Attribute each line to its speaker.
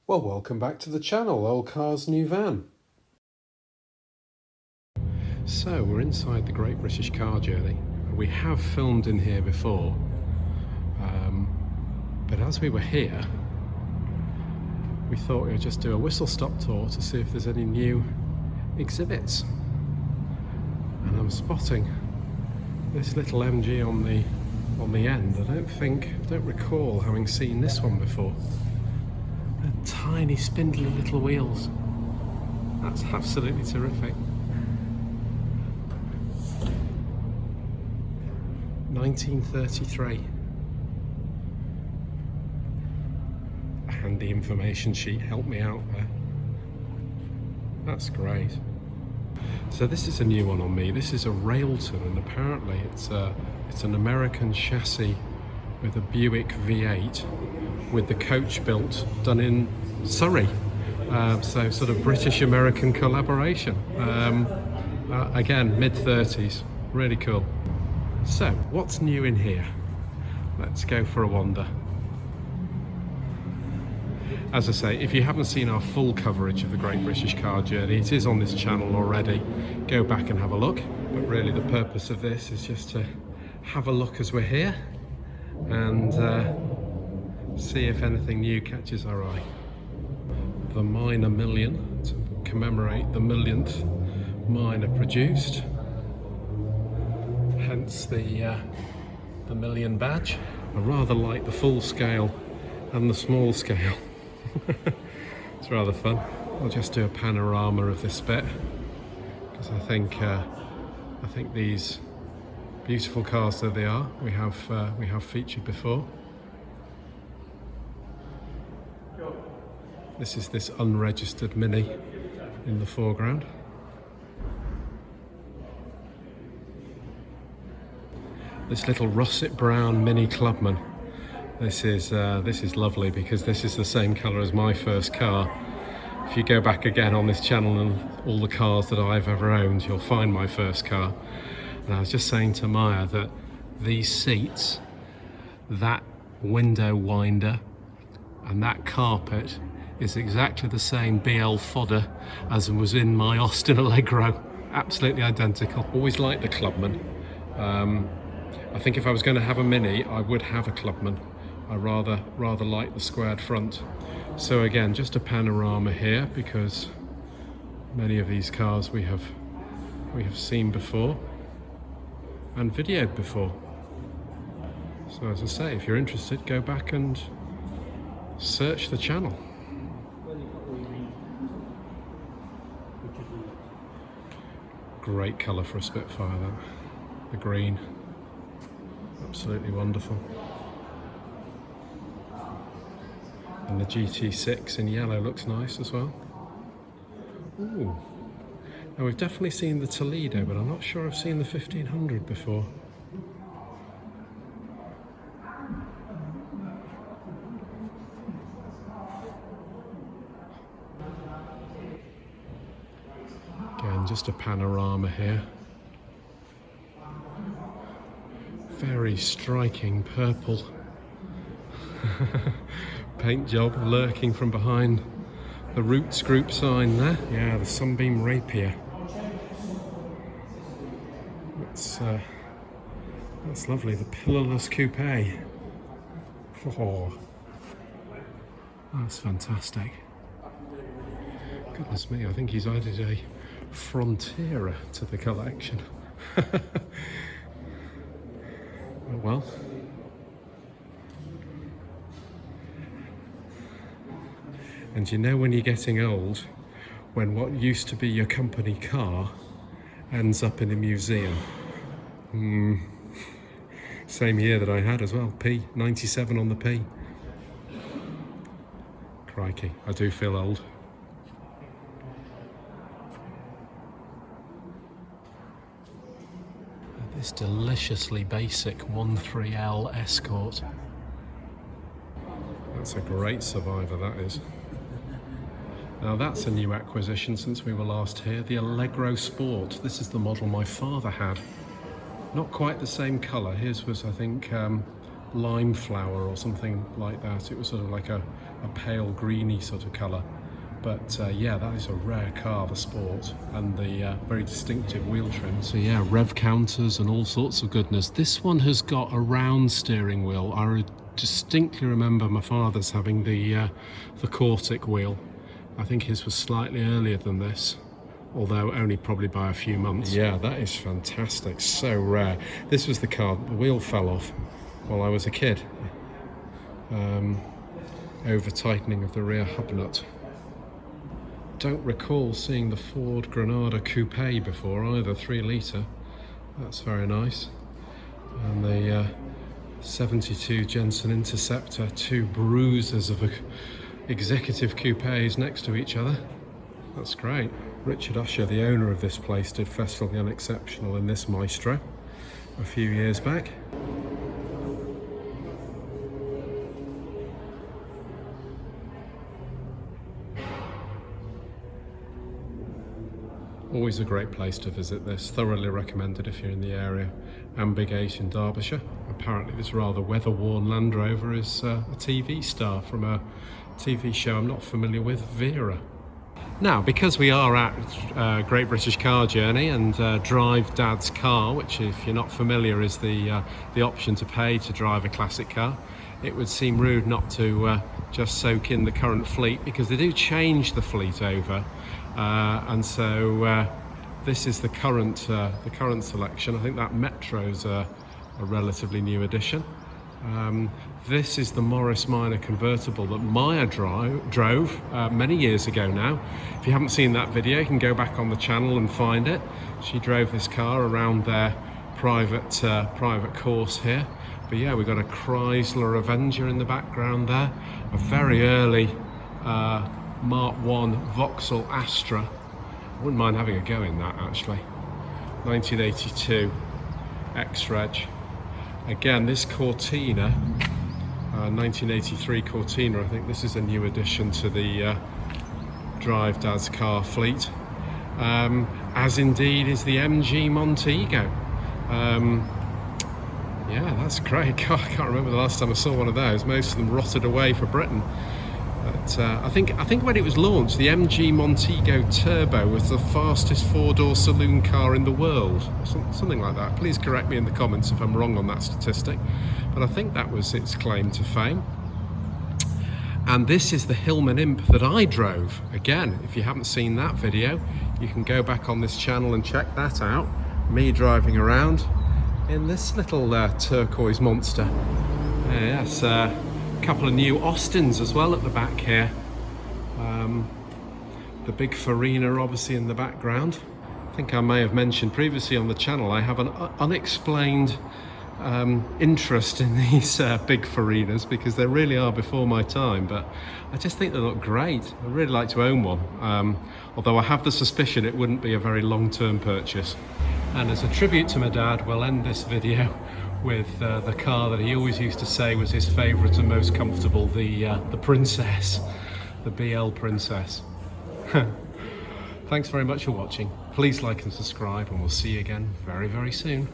Speaker 1: Well, welcome back to the channel, Old Cars New Van. So we're inside the Great British Car Journey. We have filmed in here before, but as we were here, we thought we would just do a whistle-stop tour to see if there's any new exhibits. And I'm spotting this little MG on the end. I don't recall having seen this one before. The tiny spindly little wheels. That's absolutely terrific. 1933. A handy information sheet helped me out there. That's great. So this is a new one on me. This is a Railton, and apparently it's an American chassis with a Buick V8 with the coach built, done in Surrey. So sort of British-American collaboration. Again, mid-30s, really cool. So, what's new in here? Let's go for a wander. As I say, if you haven't seen our full coverage of the Great British Car Journey, it is on this channel already. Go back and have a look. But really the purpose of this is just to have a look as we're here and see if anything new catches our eye. The Minor Million, to commemorate the millionth Minor produced. Hence the million badge. I rather like the full scale and the small scale. It's rather fun. I'll just do a panorama of this bit because I think these beautiful cars that they are, we have featured before. This is this unregistered Mini in the foreground. This little russet brown Mini Clubman. This is lovely because this is the same colour as my first car. If you go back again on this channel and all the cars that I've ever owned, you'll find my first car. And I was just saying to Maya that these seats, that window winder and that carpet is exactly the same BL fodder as was in my Austin Allegro. Absolutely identical. Always liked the Clubman. I think if I was going to have a Mini, I would have a Clubman. I rather like the squared front. So again, just a panorama here because many of these cars we have seen before and videoed before. So as I say, if you're interested, go back and search the channel. Great colour for a Spitfire, that. The green. Absolutely wonderful. And the GT6 in yellow looks nice as well. Ooh. Now we've definitely seen the Toledo, but I'm not sure I've seen the 1500 before. Again, just a panorama here. Very striking purple paint job lurking from behind the Roots Group sign there. Yeah, the Sunbeam Rapier. That's lovely. The pillarless coupe. Oh, that's fantastic. Goodness me, I think he's added a Frontierer to the collection. Oh well. And you know when you're getting old, when what used to be your company car ends up in a museum. Same year that I had as well, P, 97 on the P. Crikey, I do feel old. This deliciously basic 13L Escort. That's a great Survivor, that is. Now that's a new acquisition since we were last here, the Allegro Sport. This is the model my father had. Not quite the same colour. His was, I think, lime flower or something like that. It was sort of like a a pale greeny sort of colour. But yeah, that is a rare car, the Sport, and the very distinctive wheel trim. So yeah, rev counters and all sorts of goodness. This one has got a round steering wheel. I distinctly remember my father's having the Cortic wheel. I think his was slightly earlier than this, although only probably by a few months. Yeah, that is fantastic, so rare. This was the car, the wheel fell off while I was a kid. Over tightening of the rear hub nut. Don't recall seeing the Ford Granada Coupe before either, 3 litre. That's very nice. And the 72 Jensen Interceptor, 2 bruisers of executive coupes next to each other. That's great. Richard Usher, the owner of this place, did Festival of the Unexceptional in this Maestro a few years back. Always a great place to visit this. Thoroughly recommended if you're in the area. Ambigate in Derbyshire. Apparently this rather weather-worn Land Rover is a TV star from a TV show I'm not familiar with, Vera. Now, because we are at Great British Car Journey and Drive Dad's Car, which if you're not familiar is the option to pay to drive a classic car, it would seem rude not to just soak in the current fleet, because they do change the fleet over. And so this is the current selection. I think that Metro's a relatively new addition. This is the Morris Minor convertible that Maya drove many years ago now. If you haven't seen that video, you can go back on the channel and find it. She drove this car around their private course here. But yeah, we've got a Chrysler Avenger in the background there, a very early Mark 1 Vauxhall Astra. I wouldn't mind having a go in that actually. 1982 X-Reg. Again, this Cortina, 1983 Cortina, I think this is a new addition to the Drive Dad's Car fleet. As indeed is the MG Montego. Yeah, that's great. God, I can't remember the last time I saw one of those. Most of them rotted away for Britain. But I think when it was launched, the MG Montego Turbo was the fastest 4-door saloon car in the world. Something like that. Please correct me in the comments if I'm wrong on that statistic. But I think that was its claim to fame. And this is the Hillman Imp that I drove. Again, if you haven't seen that video, you can go back on this channel and check that out. Me driving around in this little turquoise monster. Yes, a couple of new Austins as well at the back here. The big Farina obviously in the background. I think I may have mentioned previously on the channel I have an unexplained interest in these big Farinas, because they really are before my time, but I just think they look great. I'd really like to own one, although I have the suspicion it wouldn't be a very long-term purchase. And as a tribute to my dad, we'll end this video with the car that he always used to say was his favourite and most comfortable, the Princess, the BL Princess. Thanks very much for watching. Please like and subscribe, and we'll see you again very, very soon.